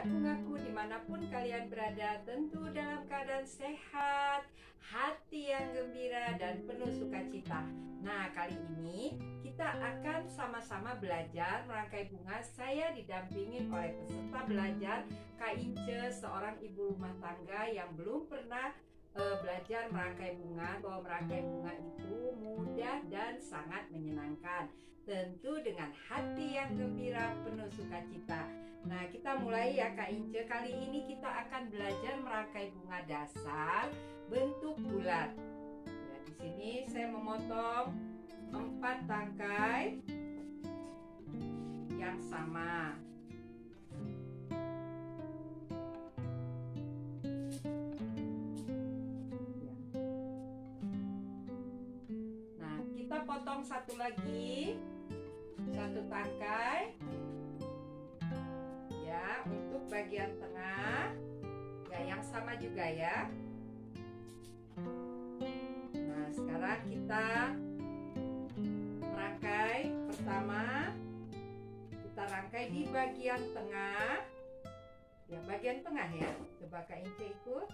Sahabat bungaku dimanapun kalian berada, tentu dalam keadaan sehat, hati yang gembira dan penuh sukacita. Nah, kali ini kita akan sama-sama belajar merangkai bunga. Saya didampingin oleh peserta belajar Kak Ince, seorang ibu rumah tangga yang belum pernah belajar merangkai bunga, bahwa merangkai bunga itu mudah dan sangat menyenangkan, tentu dengan hati yang gembira penuh sukacita. Nah, kita mulai ya Kak Ince. Kali ini kita akan belajar merangkai bunga dasar bentuk bulat. Ya, di sini saya memotong 4 tangkai yang sama. Nah, kita potong satu lagi, satu tangkai. Ya, untuk bagian tengah ya yang sama juga ya. Nah, sekarang kita merangkai. Pertama kita rangkai di bagian tengah. Ya, bagian tengah ya. Coba Kak Ince ikut.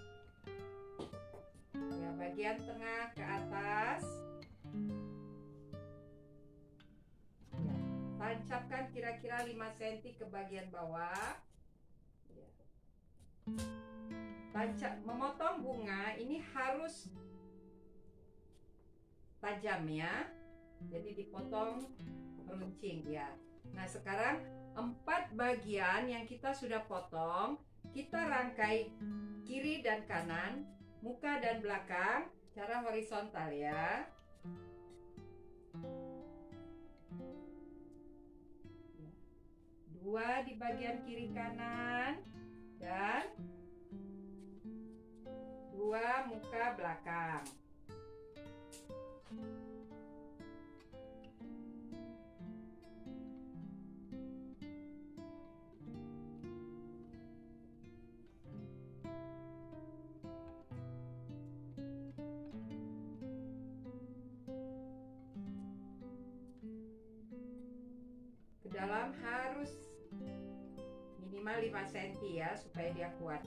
Ya, bagian tengah ke atas. Tancapkan kira-kira 5 cm ke bagian bawah. Tancap, memotong bunga ini harus tajam ya. Jadi dipotong runcing ya. Nah, sekarang 4 bagian yang kita sudah potong, kita rangkai kiri dan kanan, muka dan belakang secara horizontal ya. Dua di bagian kiri kanan dan 2 muka belakang. Ke dalam harus minimal 5 cm ya, supaya dia kuat.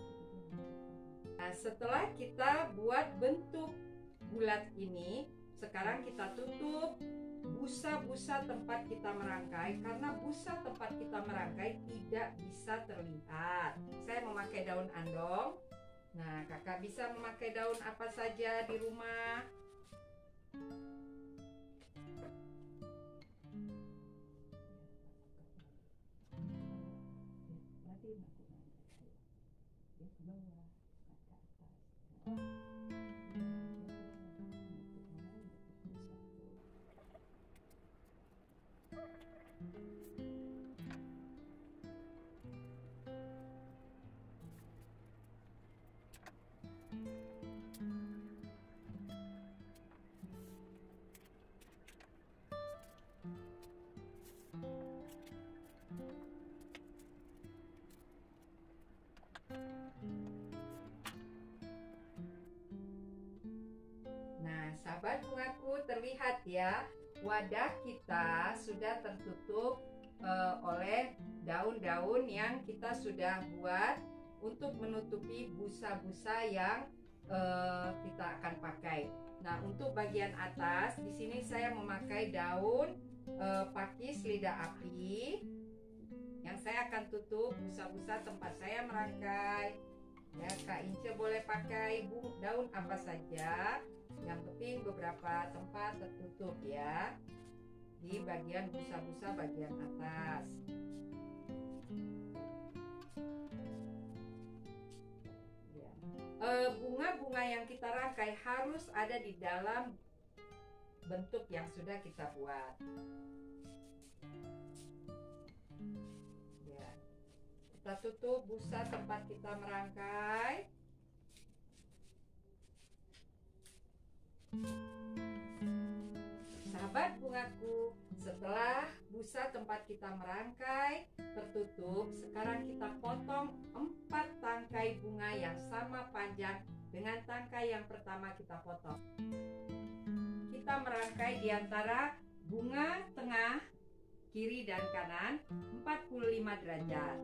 Nah, setelah kita buat bentuk bulat ini, sekarang kita tutup busa-busa tempat kita merangkai, karena busa tempat kita merangkai tidak bisa terlihat. Saya memakai daun andong. Nah, kakak bisa memakai daun apa saja di rumah. Sahabat bungaku, terlihat ya, wadah kita sudah tertutup oleh daun-daun yang kita sudah buat untuk menutupi busa-busa yang kita akan pakai. Nah, untuk bagian atas di sini saya memakai daun pakis lidah api yang saya akan tutup busa-busa tempat saya merangkai. Ya, Kak Ince boleh pakai daun apa saja. Yang penting beberapa tempat tertutup ya, di bagian busa-busa bagian atas. Ya. Bunga-bunga yang kita rangkai harus ada di dalam bentuk yang sudah kita buat. Ya. Kita tutup busa tempat kita merangkai. Sahabat bungaku, setelah busa tempat kita merangkai tertutup, sekarang kita potong 4 tangkai bunga yang sama panjang dengan tangkai yang pertama kita potong. Kita merangkai di antara bunga tengah, kiri dan kanan 45 derajat.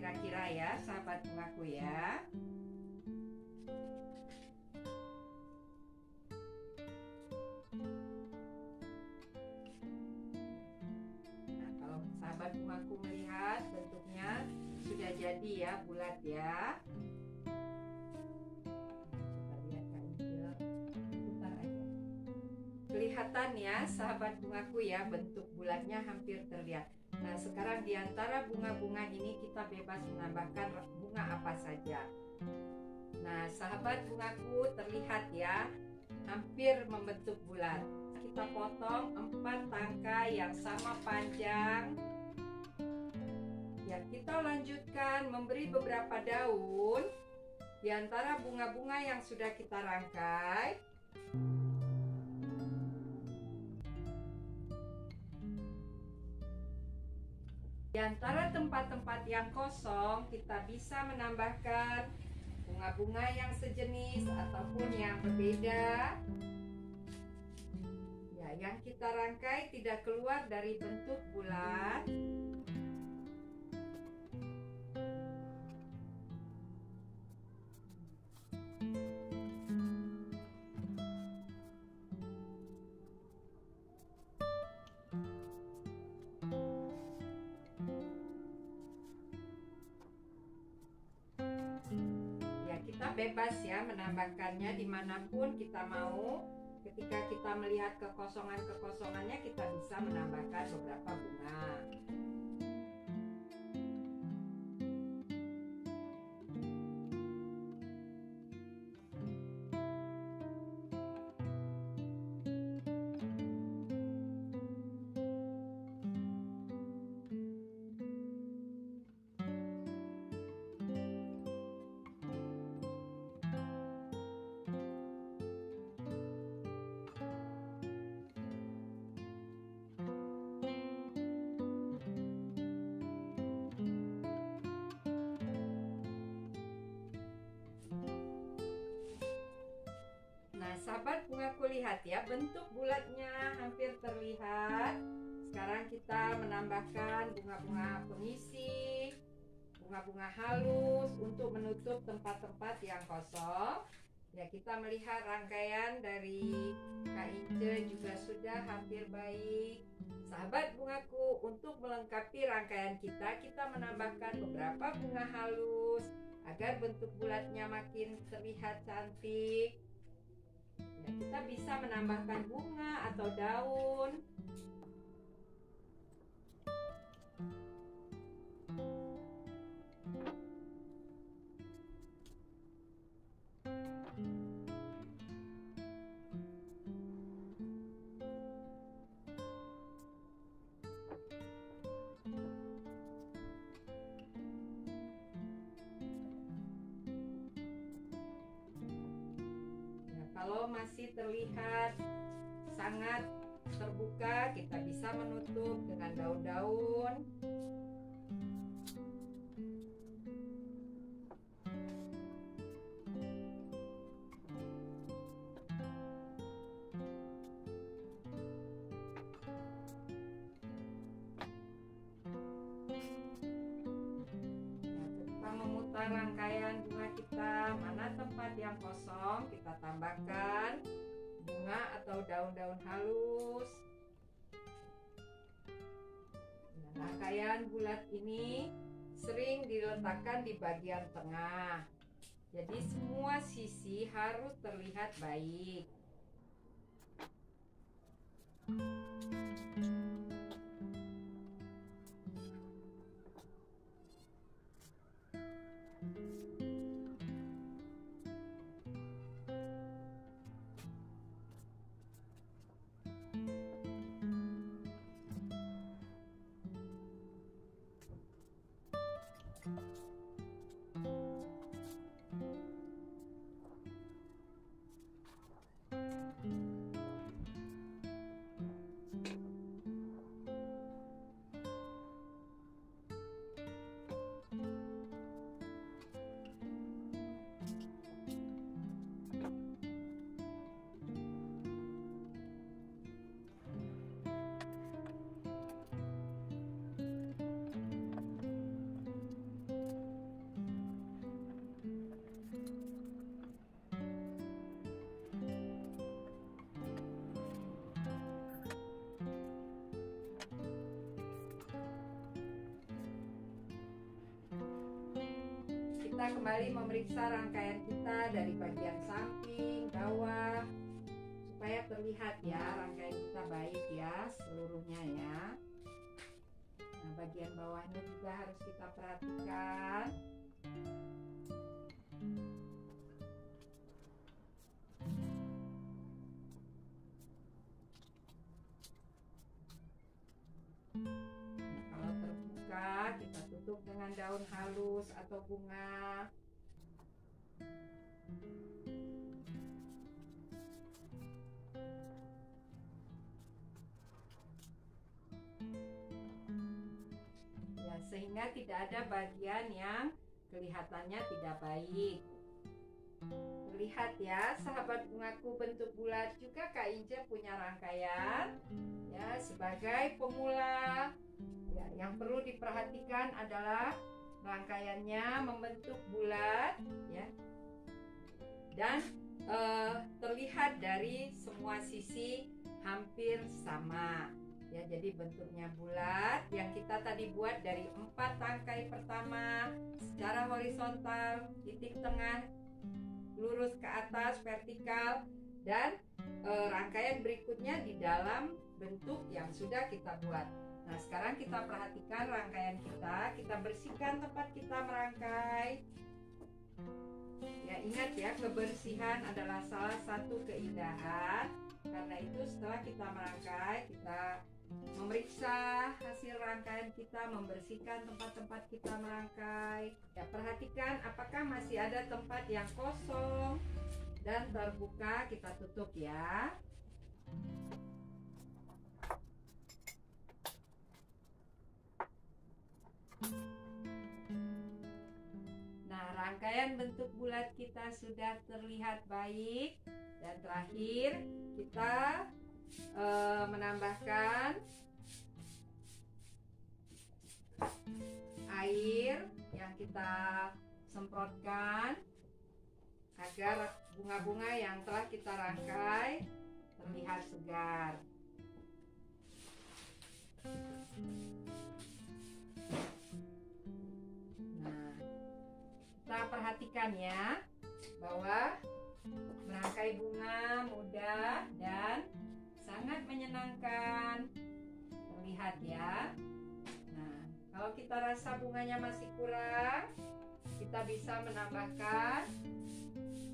kira-kira ya, sahabat bungaku ya. Nah, kalau sahabat bungaku melihat bentuknya sudah jadi ya, bulat ya. Coba lihat Kak Injil, putar aja. Kelihatan ya sahabat bungaku ya, bentuk bulatnya hampir terlihat. Nah, sekarang di antara bunga-bunga ini kita bebas menambahkan bunga apa saja. Nah, sahabat bungaku terlihat ya, hampir membentuk bulat. Kita potong 4 tangkai yang sama panjang. Ya, kita lanjutkan memberi beberapa daun di antara bunga-bunga yang sudah kita rangkai. Di antara tempat-tempat yang kosong, kita bisa menambahkan bunga-bunga yang sejenis ataupun yang berbeda. Ya, yang kita rangkai tidak keluar dari bentuk bulat. Kita bebas ya menambahkannya dimanapun kita mau. Ketika kita melihat kekosongan-kekosongannya, kita bisa menambahkan beberapa bunga. Sahabat bungaku, lihat ya, bentuk bulatnya hampir terlihat. Sekarang kita menambahkan bunga-bunga pengisi, bunga-bunga halus untuk menutup tempat-tempat yang kosong. Ya, kita melihat rangkaian dari Kak Ince juga sudah hampir baik. Sahabat bungaku, untuk melengkapi rangkaian kita menambahkan beberapa bunga halus agar bentuk bulatnya makin terlihat cantik. Ya, kita bisa menambahkan bunga atau daun. Kalau masih terlihat sangat terbuka, kita bisa menutup dengan daun-daun. Rangkaian bunga kita, mana tempat yang kosong, kita tambahkan bunga atau daun-daun halus. Nah, rangkaian bulat ini sering diletakkan di bagian tengah, jadi semua sisi harus terlihat baik. kita kembali memeriksa rangkaian kita dari bagian samping, bawah, supaya terlihat ya rangkaian kita baik ya seluruhnya ya. Nah, bagian bawahnya juga harus kita perhatikan. Nah, kalau terbuka, kita tutup dengan daun halus atau bunga. Ya, sehingga tidak ada bagian yang kelihatannya tidak baik. Lihat ya, sahabat bungaku, bentuk bulat juga Kak Ince punya rangkaian ya sebagai pemula. Ya, yang perlu diperhatikan adalah rangkaiannya membentuk bulat ya. Dan terlihat dari semua sisi hampir sama. Ya, jadi bentuknya bulat yang kita tadi buat dari 4 rangkai pertama secara horizontal, titik tengah lurus ke atas vertikal, dan rangkaian berikutnya di dalam bentuk yang sudah kita buat. Nah, sekarang kita perhatikan rangkaian kita bersihkan tempat kita merangkai. Ya, ingat ya, kebersihan adalah salah satu keindahan. Karena itu setelah kita merangkai, kita memeriksa hasil rangkaian kita, membersihkan tempat-tempat kita merangkai. Ya, perhatikan apakah masih ada tempat yang kosong dan terbuka, kita tutup ya. Nah, rangkaian bentuk bulat kita sudah terlihat baik. Dan terakhir kita menambahkan air yang kita semprotkan agar bunga-bunga yang telah kita rangkai terlihat segar. Nah, kita perhatikan ya bahwa merangkai bunga mudah dan sangat menyenangkan. Terlihat ya. Nah, kalau kita rasa bunganya masih kurang, kita bisa menambahkan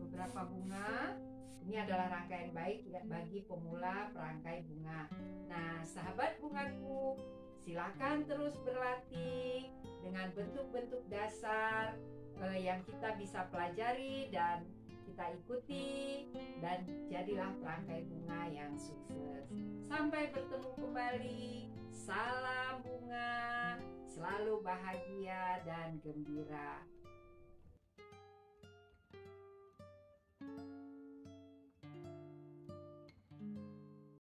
beberapa bunga. Ini adalah rangkaian baik ya bagi pemula perangkai bunga. Nah, sahabat bungaku, silakan terus berlatih dengan bentuk-bentuk dasar yang kita bisa pelajari dan kita ikuti, dan jadilah perangkai bunga yang sukses. Sampai bertemu kembali. Salam bunga, selalu bahagia dan gembira.